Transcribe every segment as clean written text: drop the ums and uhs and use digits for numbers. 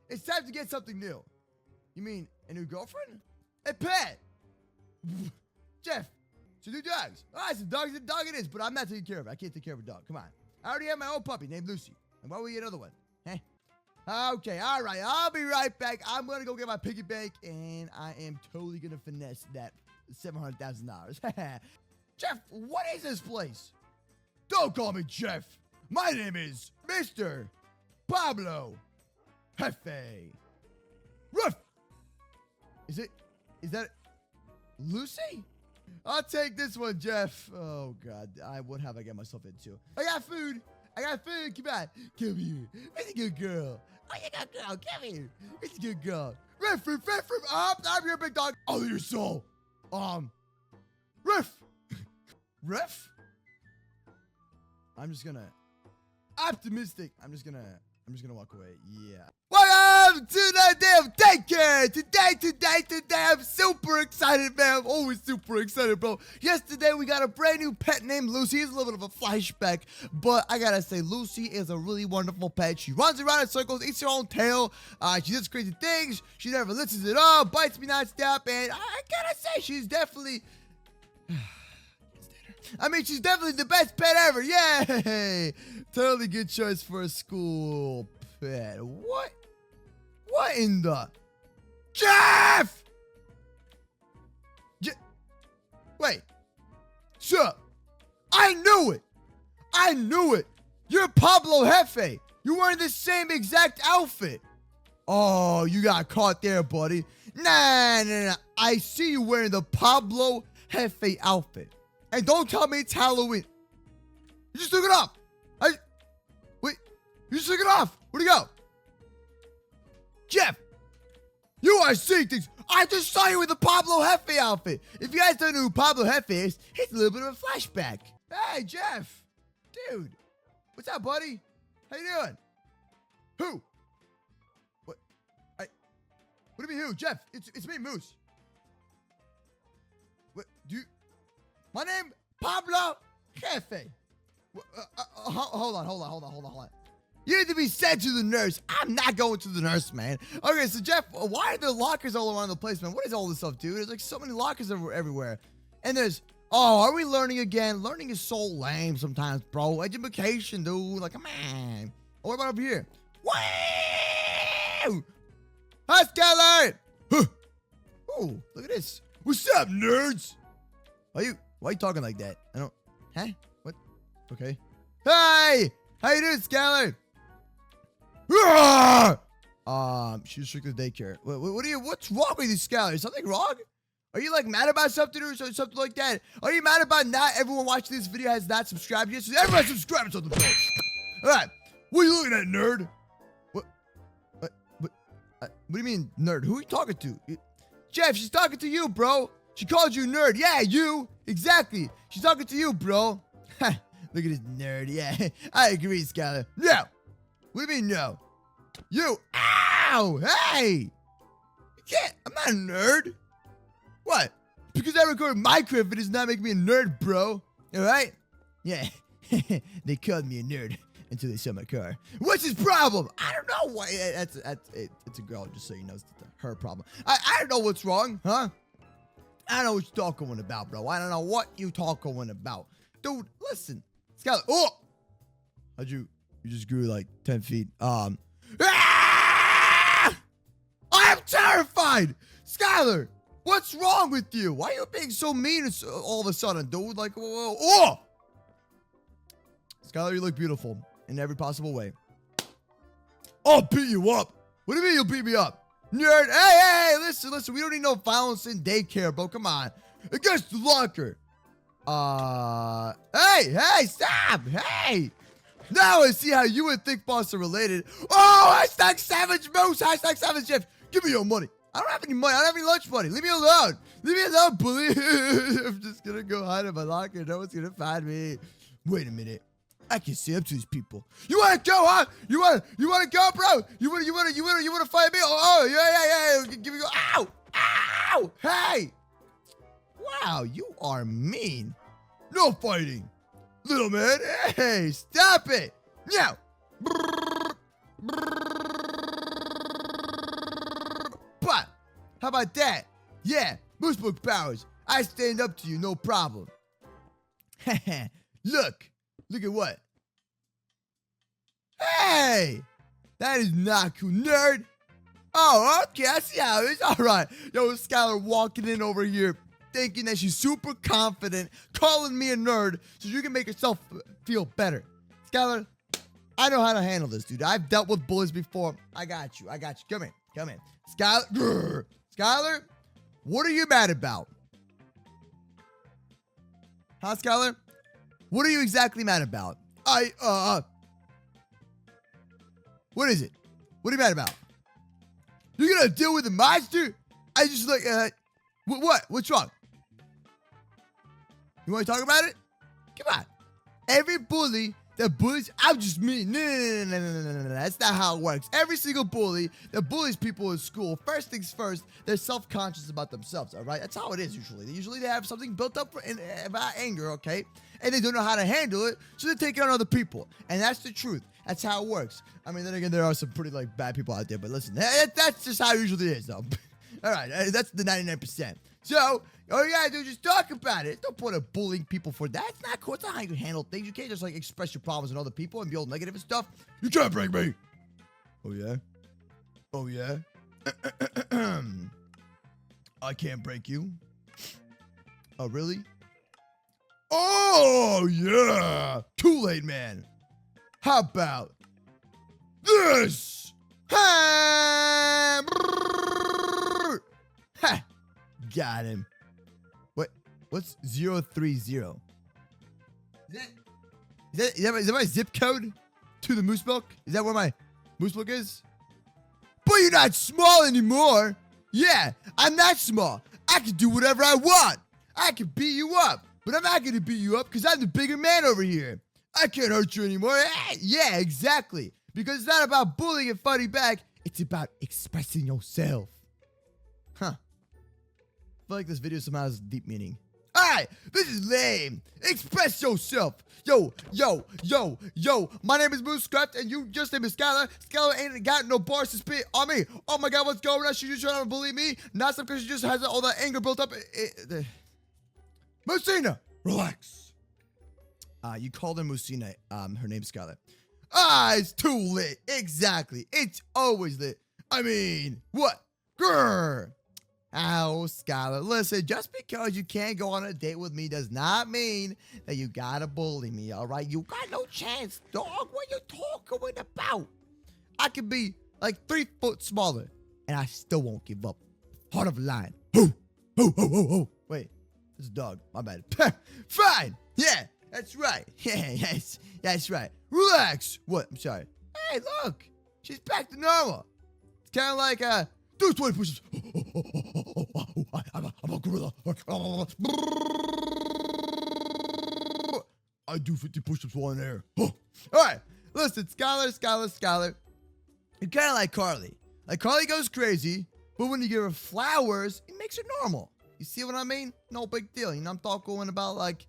It's time to get something new. You mean a new girlfriend? A pet? Jeff, so new dogs. All right, so dog's a dog it is, but I'm not taking care of it. I can't take care of a dog. Come on. I already have my own puppy named Lucy. And why would we get another one? Hey. Okay, all right. I'll be right back. I'm going to go get my piggy bank, and I am totally going to finesse that $700,000. Jeff, what is this place? Don't call me Jeff. My name is Mr. Pablo Jefe. Ruff. Is that Lucy? I'll take this one, Jeff. Oh, God. What have I got myself into? I got food. Come on. Come here. It's a good girl. Oh, you good girl. Come here. It's a good girl. Ruff. I'm your big dog. Oh, your soul. Ruff. Ruff? I'm just gonna optimistic. I'm just gonna walk away. Yeah. Welcome to the damn daycare. Today, I'm super excited, man. I'm always super excited, bro. Yesterday, we got a brand new pet named Lucy. It's a little bit of a flashback, but I gotta say, Lucy is a really wonderful pet. She runs around in circles, eats her own tail. She does crazy things. She never listens at all, bites me nonstop, and I gotta say, she's definitely... she's definitely the best pet ever. Yay! Totally good choice for a school pet. What? What in the... Jeff! Wait. Sir. I knew it. You're Pablo Jefe. You're wearing the same exact outfit. Oh, you got caught there, buddy. Nah. I see you wearing the Pablo Jefe outfit. And don't tell me it's Halloween. You just took it off. Wait, you just took it off. Where'd it go? Jeff, you are seeing things. I just saw you with the Pablo Jefe outfit. If you guys don't know who Pablo Jefe is, it's a little bit of a flashback. Hey, Jeff. Dude. What's up, buddy? How you doing? Who? What? What do you mean who? Jeff, it's me, Moose. What? My name, Pablo Jefe. Hold on. You need to be sent to the nurse. I'm not going to the nurse, man. Okay, so Jeff, why are there lockers all around the place, man? What is all this stuff, dude? There's like so many lockers everywhere. And there's, are we learning again? Learning is so lame sometimes, bro. Education, dude. Like, come on. Oh, what about over here? Wow! Hi, Skyline! Huh. Oh, look at this. What's up, nerds? Why are you talking like that? Huh? What? Okay. Hey! How you doing, Skylar? She's restricted daycare. What's wrong with you, Skylar? Is something wrong? Are you like mad about something or something like that? Are you mad about not everyone watching this video has not subscribed yet? So everyone subscribe to the post. Alright. What are you looking at, nerd? What do you mean, nerd? Who are you talking to? Jeff, she's talking to you, bro. She called you nerd. Yeah, you. Exactly. She's talking to you, bro. Look at this nerd. Yeah, I agree, Skylar. No. What do you mean, no? You. Ow. Hey. You can't. I'm not a nerd. What? Because I record Minecraft, it does not make me a nerd, bro. All right? Yeah. They called me a nerd until they saw my car. What's his problem? I don't know why. It's a girl, just so you know. It's her problem. I don't know what's wrong, huh? I don't know what you're talking about, bro. I don't know what you talking about. Dude, listen. Skylar. Oh! How'd you just grew like 10 feet. Ah! I'm terrified! Skylar, what's wrong with you? Why are you being so mean all of a sudden, dude? Like, whoa. Oh! Skylar, you look beautiful in every possible way. I'll beat you up. What do you mean you'll beat me up? Nerd, hey, listen, we don't need no violence in daycare, bro. Come on. Against the locker. Hey, stop. Hey. Now I see how you and Thick Boss are related. Oh, hashtag Savage Moose, hashtag Savage Jeff. Give me your money. I don't have any money. I don't have any lunch money. Leave me alone. Leave me alone, bully. I'm just gonna go hide in my locker. No one's gonna find me. Wait a minute. I can see up to these people. You wanna go, huh? You wanna go, bro? You wanna fight me? Oh, yeah. Give me go. Ow! Hey! Wow, you are mean. No fighting, little man. Hey, stop it! Now. How about that? Yeah, Moose Book powers. I stand up to you, no problem. Look at what? Hey, that is not cool, nerd. Oh, okay, I see how it is. All right. Yo, Skylar walking in over here thinking that she's super confident, calling me a nerd so you can make yourself feel better. Skylar, I know how to handle this, dude. I've dealt with bullies before. I got you. Come in. Skylar, what are you mad about? Huh, Skylar? What are you exactly mad about? What is it? What are you mad about? You're gonna deal with the monster? I just like, what? What's wrong? You wanna talk about it? Come on. Every bully that bullies, I'm just mean. No. That's not how it works. Every single bully that bullies people in school, first things first, they're self-conscious about themselves, all right? That's how it is usually. Usually they have something built up about anger, okay? And they don't know how to handle it, so they take it on other people. And that's the truth. That's how it works. I mean, then again, there are some pretty, like, bad people out there, but listen, that's just how it usually is, though. All right, that's the 99%. So, all you gotta do is just talk about it. Don't point at bullying people for that. It's not cool. It's not how you handle things. You can't just, like, express your problems in other people and be all negative and stuff. You can't break me. Oh, yeah? Oh, yeah? I can't break you. Oh, really? Oh, yeah. Too late, man. How about this? Ha! Got him. What's 030? Is that my zip code to the moose milk? Is that where my moose milk is? But you're not small anymore. Yeah, I'm not small. I can do whatever I want. I can beat you up. But I'm not going to beat you up because I'm the bigger man over here. I can't hurt you anymore. Yeah, exactly. Because it's not about bullying and fighting back. It's about expressing yourself. Huh. I feel like this video somehow has deep meaning. Alright, this is lame. Express yourself. Yo. My name is MooseCraft, and you just named me Skylar. Skylar ain't got no bars to spit on me. Oh my god, what's going on? She just trying to bully me? Not some because she just has all that anger built up. Moosina, relax. You called her Moosina. Her name's Skylar. It's too lit. Exactly. It's always lit. I mean, what? Grrr. Oh, Skylar, listen, just because you can't go on a date with me does not mean that you gotta bully me, all right? You got no chance, dog. What you talking about? I could be like 3 foot smaller, and I still won't give up. Heart of a lion. Ho. Wait, it's a dog. My bad. Fine. Yeah, that's right. Yeah, yes, that's right. Relax. What? I'm sorry. Hey, look. She's back to normal. It's kind of like, do 20 pushes. I'm a gorilla. I do 50 push-ups while in air. All right, listen, Skylar. You're kind of like Carly. Like, Carly goes crazy, but when you give her flowers, it makes her normal. You see what I mean? No big deal. You know, I'm talking about like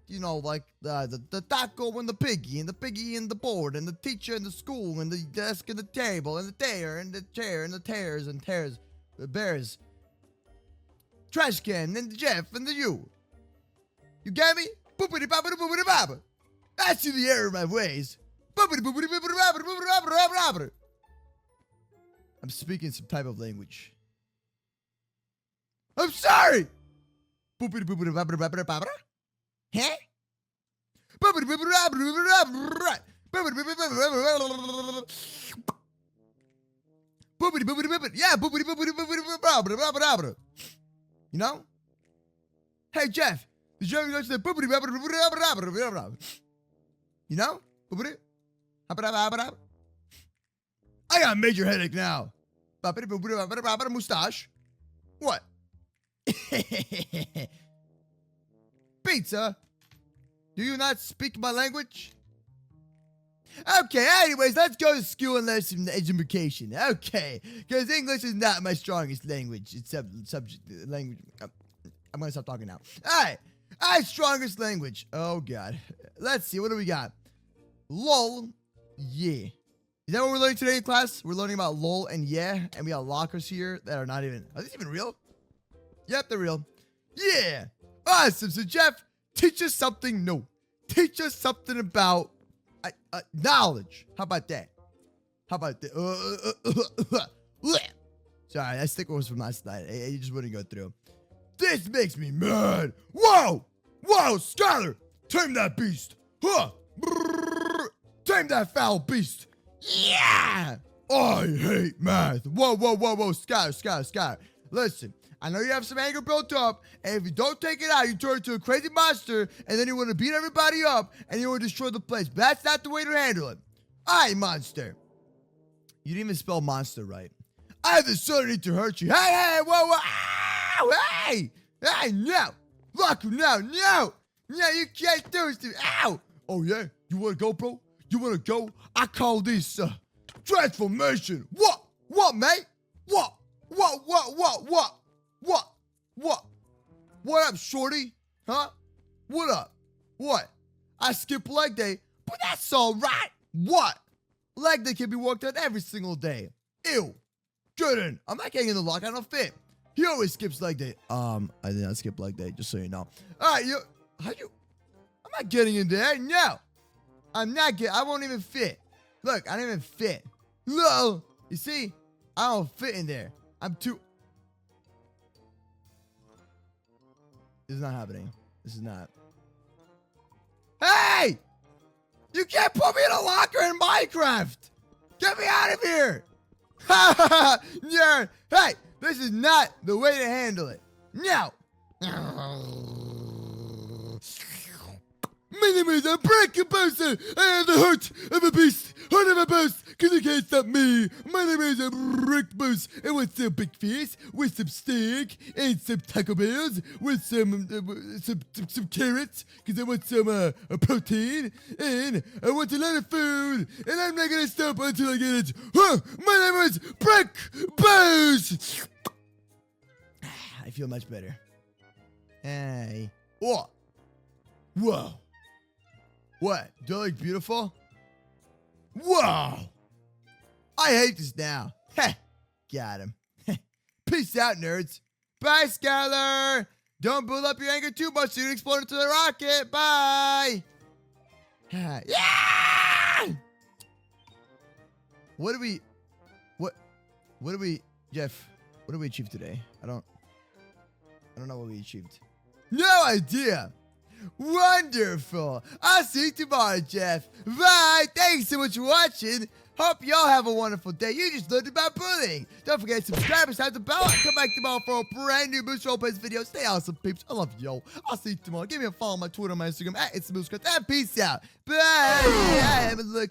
you know, like the taco and the piggy and the board and the teacher and the school and the desk and the table and the chair and the chair and the tears, the bears, trash can and the Jeff and the you. You get me? Boopity boopity boopity baba. That's in the error of my ways. Boopity boopity boopity baba boopity baba. I'm speaking some type of language. I'm sorry. Boopity boopity baba baba baba. Huh? Yeah, you know? Hey, Jeff, did you ever go to the you know? I got a major headache now. Mustache. What? Pizza? Do you not speak my language? Okay, anyways, let's go to school and learn some education. Okay, because English is not my strongest language. It's subject language. I'm gonna stop talking now. Alright, strongest language. Oh god. Let's see, what do we got? LOL. Yeah. Is that what we're learning today in class? We're learning about lol and yeah, and we got lockers here that are not even. Are these even real? Yep, they're real. Yeah. Awesome. So Jeff, teach us something new. Teach us something about knowledge. How about that? How about that? Sorry, that sticker was from last night. It just wouldn't go through. This makes me mad. Whoa! Whoa, Skylar! Tame that beast! Huh! Tame that foul beast! Yeah! I hate math. Whoa, whoa, whoa, whoa. Skylar. Listen, I know you have some anger built up, and if you don't take it out, you turn into a crazy monster, and then you want to beat everybody up, and you want to destroy the place. But that's not the way to handle it. Alright, monster. You didn't even spell monster right. I have the ability to hurt you. Hey, whoa. Ow, hey, no. Lock him now, no. No, you can't do this to me. Ow. Oh, yeah? You want to go, bro? You want to go? I call this transformation. What, mate? What? What up, shorty? Huh? What up? What? I skip leg day, but that's all right. What? Leg day can be worked out every single day. Ew. Jordan, I'm not getting in the lock. I don't fit. He always skips leg day. I did not skip leg day, just so you know. All right, I'm not getting in there. No. I'm not getting. I won't even fit. Look, I don't even fit. No. You see? I don't fit in there. I'm too. This is not happening. This is not. Hey! You can't put me in a locker in Minecraft! Get me out of here! Yeah. Hey, this is not the way to handle it. No. My name is Unbreakable Booster. I am the heart of a beast. Heart of a beast, cause you can't stop me. My name is Unbreakable Boost. And with some big fish, with some steak, and some Taco Bells, with some carrots, cause I want some protein, and I want a lot of food, and I'm not gonna stop until I get it. My name is Brick Boost. I feel much better. Hey. What? Whoa. What? Do I look beautiful? Whoa! I hate this now. Heh. Got him. Peace out, nerds. Bye, Skylar. Don't build up your anger too much so you explode into the rocket. Bye. Yeah! What do we Jeff, what did we achieve today? I don't know what we achieved. No idea. Wonderful. I'll see you tomorrow, Jeff. Bye. Thanks so much for watching. Hope y'all have a wonderful day. You just learned about bullying. Don't forget to subscribe and hit the bell. And come back tomorrow for a brand new MooseRoleplays video. Stay awesome, peeps. I love y'all. I'll see you tomorrow. Give me a follow on my Twitter and my Instagram @It'sMooseCraft. And peace out. Bye. Have a look.